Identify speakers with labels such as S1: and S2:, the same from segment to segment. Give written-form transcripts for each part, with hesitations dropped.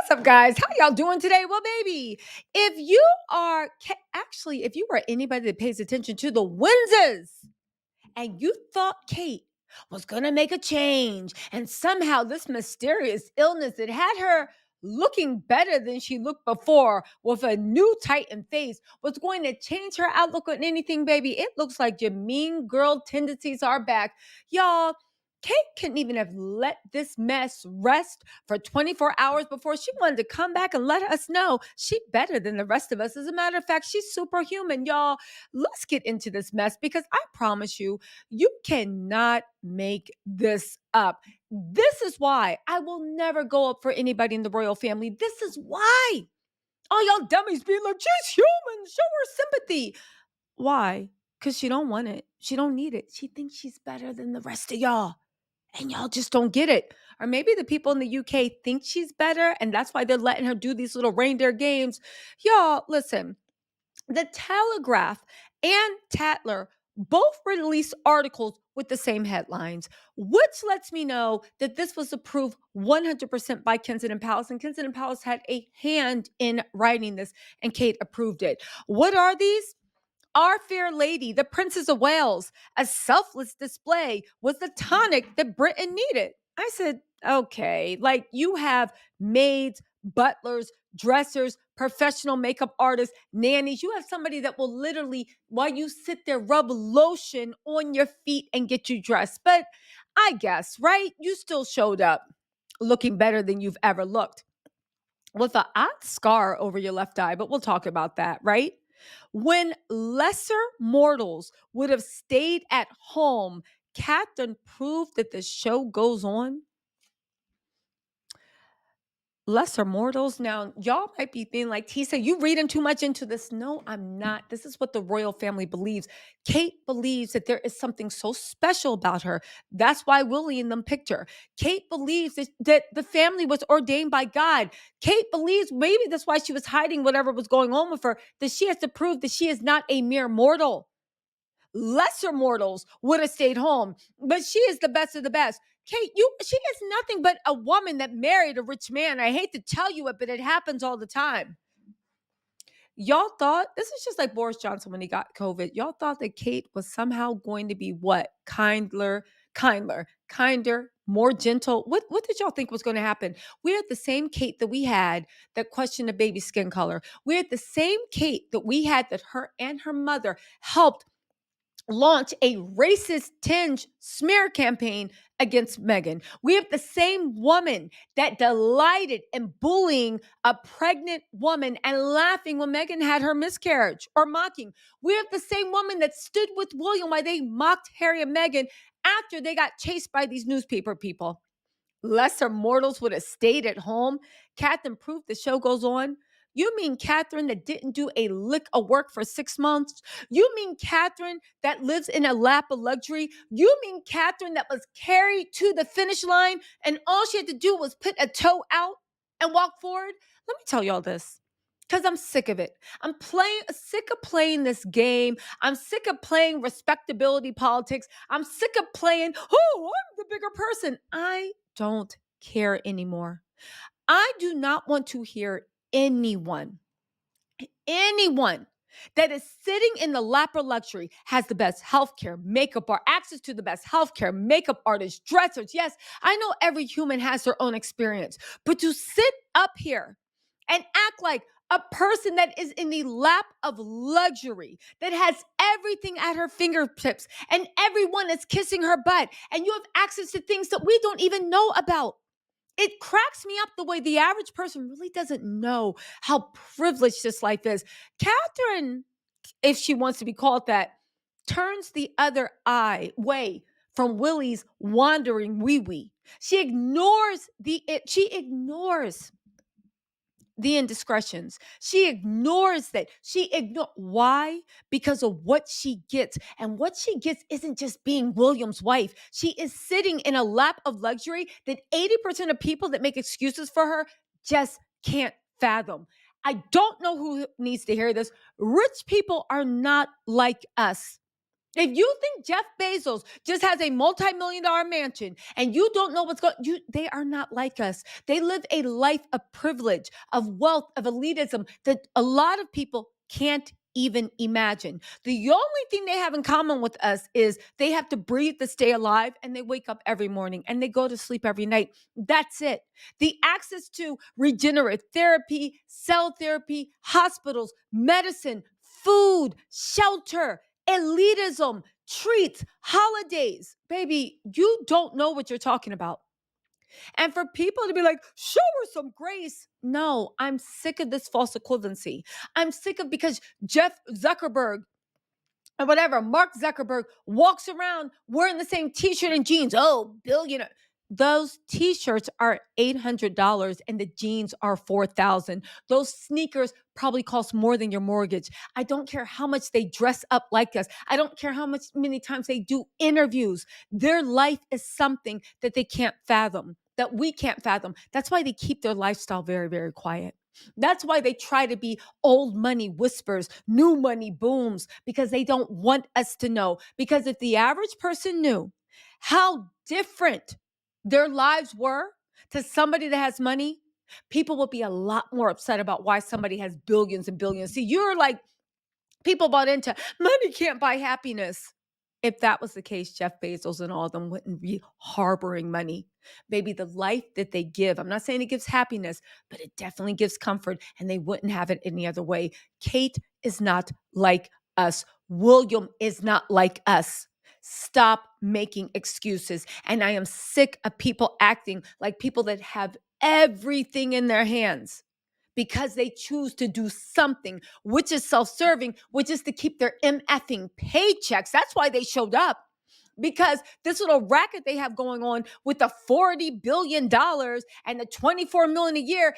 S1: What's up, guys? How y'all doing today? Well, baby, if you are anybody that pays attention to the Windsors and you thought Kate was going to make a change and somehow this mysterious illness that had her looking better than she looked before with a new tightened face was going to change her outlook on anything, baby, it looks like your mean girl tendencies are back. Y'all, Kate couldn't even have let this mess rest for 24 hours before she wanted to come back and let us know she's better than the rest of us. As a matter of fact, she's superhuman, y'all. Let's get into this mess because I promise you, you cannot make this up. This is why I will never go up for anybody in the royal family. This is why. All y'all dummies being like, she's human, show her sympathy. Why? Because she don't want it. She don't need it. She thinks she's better than the rest of y'all. And y'all just don't get it. Or maybe the people in the UK think she's better, and that's why they're letting her do these little reindeer games. Y'all, listen, the Telegraph and Tatler both released articles with the same headlines, which lets me know that this was approved 100% by Kensington Palace, and Kensington Palace had a hand in writing this, and Kate approved it. What are these? Our Fair Lady, the Princess of Wales, a selfless display was the tonic that Britain needed. I said, okay, like you have maids, butlers, dressers, professional makeup artists, nannies. You have somebody that will literally, while you sit there, rub lotion on your feet and get you dressed. But I guess, right? You still showed up looking better than you've ever looked with an odd scar over your left eye, but we'll talk about that, right? When lesser mortals would have stayed at home, Catherine proved that the show goes on. Lesser mortals. Now, y'all might be being like, Tisa, you reading too much into this. No, I'm not. This is what the royal family believes. Kate believes that there is something so special about her. That's why Willie and them picked her. Kate believes that the family was ordained by God. Kate believes maybe that's why she was hiding whatever was going on with her, that she has to prove that she is not a mere mortal. Lesser mortals would have stayed home, but she is the best of the best. Kate, she is nothing but a woman that married a rich man. I hate to tell you it, but it happens all the time. Y'all thought this is just like Boris Johnson when he got COVID. Y'all thought that Kate was somehow going to be what? Kinder, more gentle. What did y'all think was going to happen? We had the same Kate that we had that questioned the baby's skin color. We had the same Kate that we had that her and her mother helped launch a racist tinge smear campaign against Meghan. We have the same woman that delighted in bullying a pregnant woman and laughing when Meghan had her miscarriage or mocking. We have the same woman that stood with William while they mocked Harry and Meghan after they got chased by these newspaper people. Lesser mortals would have stayed at home. Catherine proved the show goes on. You mean Catherine that didn't do a lick of work for 6 months? You mean Catherine that lives in a lap of luxury? You mean Catherine that was carried to the finish line and all she had to do was put a toe out and walk forward? Let me tell y'all this, because I'm sick of it. I'm sick of playing this game. I'm sick of playing respectability politics. I'm sick of playing, oh, I'm the bigger person. I don't care anymore. I do not want to hear anyone that is sitting in the lap of luxury, has the best healthcare, makeup art, access to the best healthcare, makeup artists, dressers. Yes, I know every human has their own experience, but to sit up here and act like a person that is in the lap of luxury, that has everything at her fingertips, and everyone is kissing her butt, and you have access to things that we don't even know about. It cracks me up the way the average person really doesn't know how privileged this life is. Catherine, if she wants to be called that, turns the other eye way from Willie's wandering wee-wee. She ignores the indiscretions. She ignores that. Why? Because of what she gets. And what she gets isn't just being William's wife. She is sitting in a lap of luxury that 80% of people that make excuses for her just can't fathom. I don't know who needs to hear this. Rich people are not like us. If you think Jeff Bezos just has a multi-million-dollar mansion and you don't know what's going, they are not like us. They live a life of privilege, of wealth, of elitism that a lot of people can't even imagine. The only thing they have in common with us is they have to breathe to stay alive, and they wake up every morning and they go to sleep every night. That's it. The access to regenerative therapy, cell therapy, hospitals, medicine, food, shelter, elitism, treats, holidays. Baby, you don't know what you're talking about. And for people to be like, show her some grace. No, I'm sick of this false equivalency. I'm sick of, because Jeff Zuckerberg or whatever, Mark Zuckerberg walks around wearing the same t-shirt and jeans. Oh, billionaire. Those t-shirts are $800 and the jeans are $4,000. Those sneakers probably cost more than your mortgage. I don't care how much they dress up like us. I don't care how many times they do interviews. Their life is something that they can't fathom, that we can't fathom. That's why they keep their lifestyle very, very quiet. That's why they try to be old money whispers, new money booms, because they don't want us to know. Because if the average person knew how different their lives were to somebody that has money, people would be a lot more upset about why somebody has billions and billions. See, you're like, people bought into money can't buy happiness. If that was the case, Jeff Bezos and all of them wouldn't be harboring money. Maybe the life that they give, I'm not saying it gives happiness, but it definitely gives comfort, and they wouldn't have it any other way. Kate is not like us. William is not like us. Stop making excuses. And I am sick of people acting like people that have everything in their hands because they choose to do something, which is self-serving, which is to keep their MFing paychecks. That's why they showed up. Because this little racket they have going on with the $40 billion and the $24 million a year,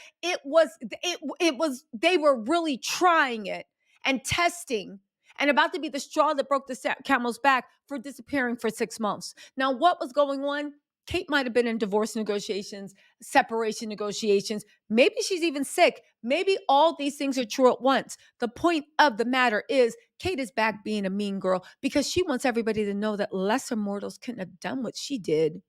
S1: they were really trying it and testing and about to be the straw that broke the camel's back for disappearing for 6 months. Now, what was going on? Kate might have been in divorce negotiations, separation negotiations. Maybe she's even sick. Maybe all these things are true at once. The point of the matter is Kate is back being a mean girl because she wants everybody to know that lesser mortals couldn't have done what she did.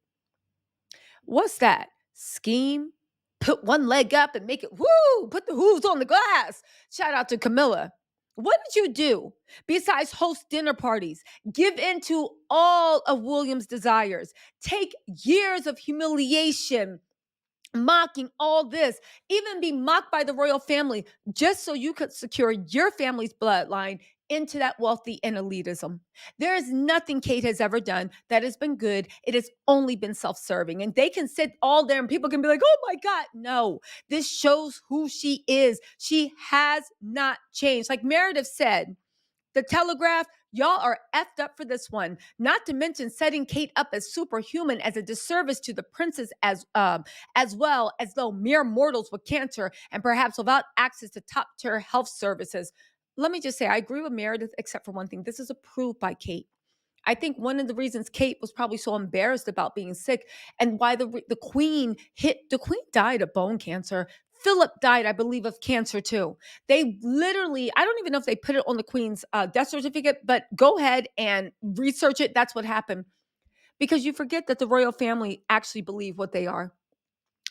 S1: What's that? Scheme? Put one leg up and make it woo, put the hooves on the glass. Shout out to Camilla. What did you do besides host dinner parties, give in to all of William's desires, take years of humiliation, mocking all this, even be mocked by the royal family just so you could secure your family's bloodline into that wealthy and elitism? There is nothing Kate has ever done that has been good. It has only been self-serving. And they can sit all there and people can be like, oh my God, no, this shows who she is. She has not changed. Like Meredith said, the Telegraph, y'all are effed up for this one. Not to mention setting Kate up as superhuman as a disservice to the princess as well as though mere mortals with cancer and perhaps without access to top tier health services. Let me just say, I agree with Meredith, except for one thing. This is approved by Kate. I think one of the reasons Kate was probably so embarrassed about being sick and why the queen died of bone cancer. Philip died, I believe, of cancer too. They literally, I don't even know if they put it on the queen's death certificate, but go ahead and research it. That's what happened. Because you forget that the royal family actually believe what they are.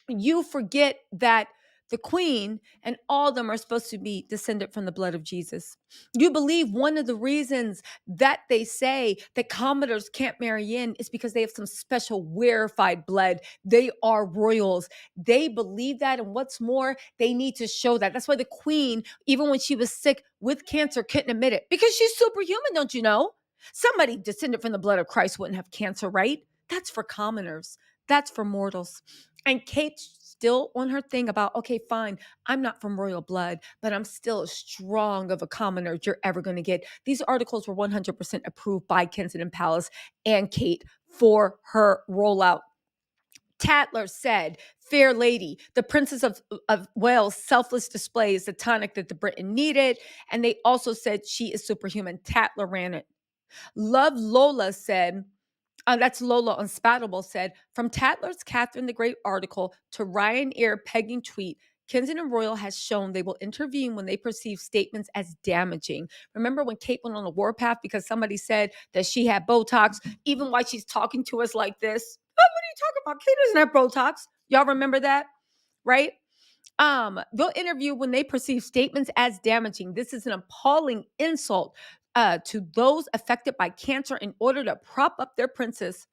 S1: You forget that the queen and all of them are supposed to be descended from the blood of Jesus. You believe one of the reasons that they say that commoners can't marry in is because they have some special rarefied blood. They are royals. They believe that. And what's more, they need to show that. That's why the queen, even when she was sick with cancer, couldn't admit it because she's superhuman, don't you know? Somebody descended from the blood of Christ wouldn't have cancer, right? That's for commoners. That's for mortals. And Kate's still on her thing about, okay, fine, I'm not from royal blood, but I'm still as strong of a commoner as you're ever going to get. These articles were 100% approved by Kensington Palace and Kate for her rollout. Tatler said, fair lady, the Princess of Wales' selfless display is the tonic that the Britain needed. And they also said she is superhuman. Tatler ran it. Love Lola said, that's Lola Unspattable said, from Tatler's Catherine the Great article to Ryanair pegging tweet, Kensington Royal has shown they will intervene when they perceive statements as damaging. Remember when Kate went on a warpath because somebody said that she had Botox, even while she's talking to us like this? Oh, what are you talking about? Kate doesn't have Botox. Y'all remember that? Right? They'll interview when they perceive statements as damaging. This is an appalling insult to those affected by cancer in order to prop up their princess.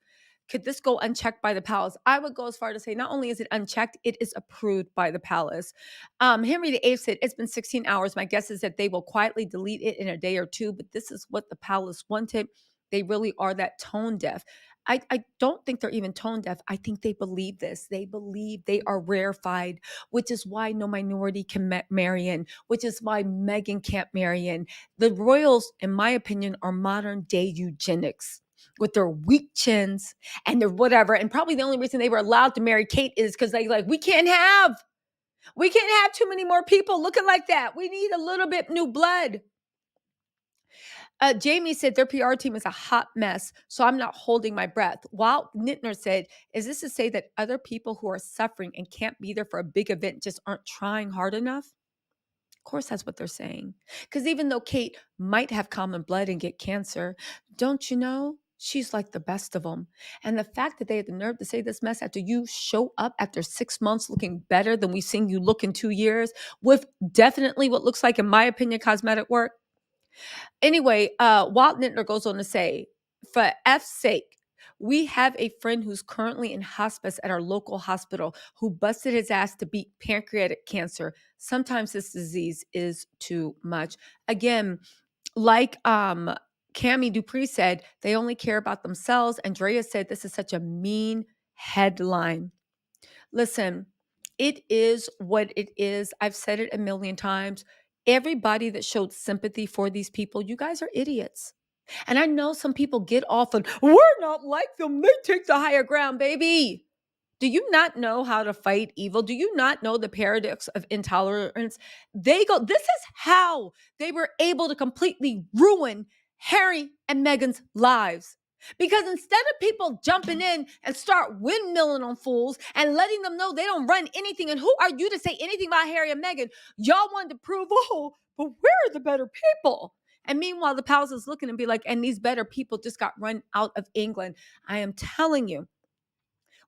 S1: Could this go unchecked by the palace? I would go as far to say not only is it unchecked, it is approved by the palace. Henry VIII said, it's been 16 hours. My guess is that they will quietly delete it in a day or two, but this is what the palace wanted. They really are that tone deaf. I don't think they're even tone deaf. I think they believe this. They believe they are rarefied, which is why no minority can marry in, which is why Meghan can't marry in. The royals, in my opinion, are modern day eugenics with their weak chins and their whatever. And probably the only reason they were allowed to marry Kate is because they like, we can't have too many more people looking like that. We need a little bit new blood. Jamie said their PR team is a hot mess, so I'm not holding my breath. While Nittner said, is this to say that other people who are suffering and can't be there for a big event just aren't trying hard enough? Of course, that's what they're saying. Because even though Kate might have common blood and get cancer, don't you know? She's like the best of them. And the fact that they had the nerve to say this mess after you show up after 6 months looking better than we've seen you look in 2 years with definitely what looks like, in my opinion, cosmetic work. Anyway, Walt Nittner goes on to say, for F's sake, we have a friend who's currently in hospice at our local hospital who busted his ass to beat pancreatic cancer. Sometimes this disease is too much. Again, like Cammie Dupree said, they only care about themselves. Andrea said this is such a mean headline. Listen, it is what it is. I've said it a million times. Everybody that showed sympathy for these people, you guys are idiots. And I know some people get off on, we're not like them. They take the higher ground, baby. Do you not know how to fight evil? Do you not know the paradox of intolerance? This is how they were able to completely ruin Harry and Meghan's lives. Because instead of people jumping in and start windmilling on fools and letting them know they don't run anything, and who are you to say anything about Harry and Meghan? Y'all wanted to prove, oh, but we're the better people. And meanwhile, the palace is looking and be like, and these better people just got run out of England. I am telling you,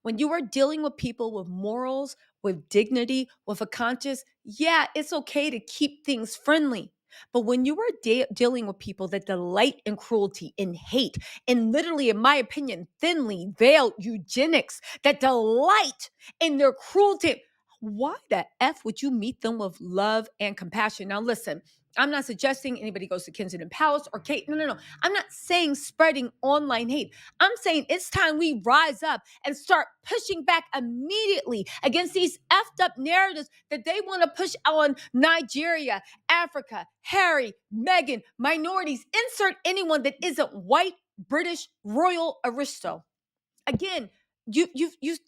S1: when you are dealing with people with morals, with dignity, with a conscience, yeah, it's okay to keep things friendly. But when you are dealing with people that delight in cruelty, in hate, and literally, in my opinion, thinly veiled eugenics that delight in their cruelty, why the F would you meet them with love and compassion? Now, listen, I'm not suggesting anybody goes to Kensington Palace or Kate. No. I'm not saying spreading online hate. I'm saying it's time we rise up and start pushing back immediately against these effed up narratives that they want to push on Nigeria, Africa, Harry, Meghan, minorities, insert anyone that isn't white, British, royal aristo. Again,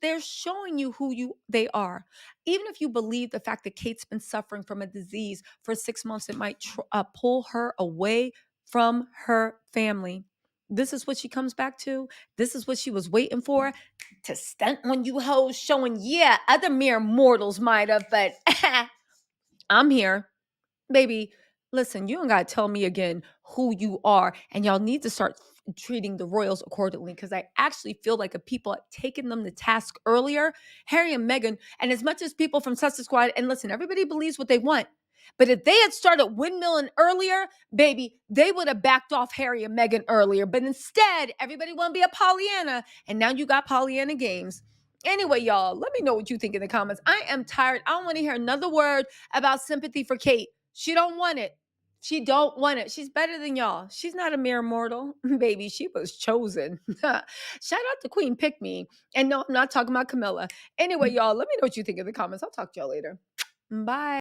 S1: they're showing you who they are. Even if you believe the fact that Kate's been suffering from a disease for 6 months, it might pull her away from her family. This is what she comes back to. This is what she was waiting for, to stunt on you hoes, showing, yeah, other mere mortals might have, but I'm here. Baby, listen, you don't got to tell me again who you are. And y'all need to start treating the royals accordingly, because I actually feel like if people had taken them to task earlier, Harry and Meghan, and as much as people from Sussex Squad, and listen, everybody believes what they want. But if they had started windmilling earlier, baby, they would have backed off Harry and Meghan earlier. But instead, everybody want to be a Pollyanna. And now you got Pollyanna games. Anyway, y'all, let me know what you think in the comments. I am tired. I don't want to hear another word about sympathy for Kate. She don't want it. She don't want it. She's better than y'all. She's not a mere mortal. Baby, she was chosen. Shout out to Queen Pick Me. And no, I'm not talking about Camilla. Anyway, y'all, let me know what you think in the comments. I'll talk to y'all later. Bye.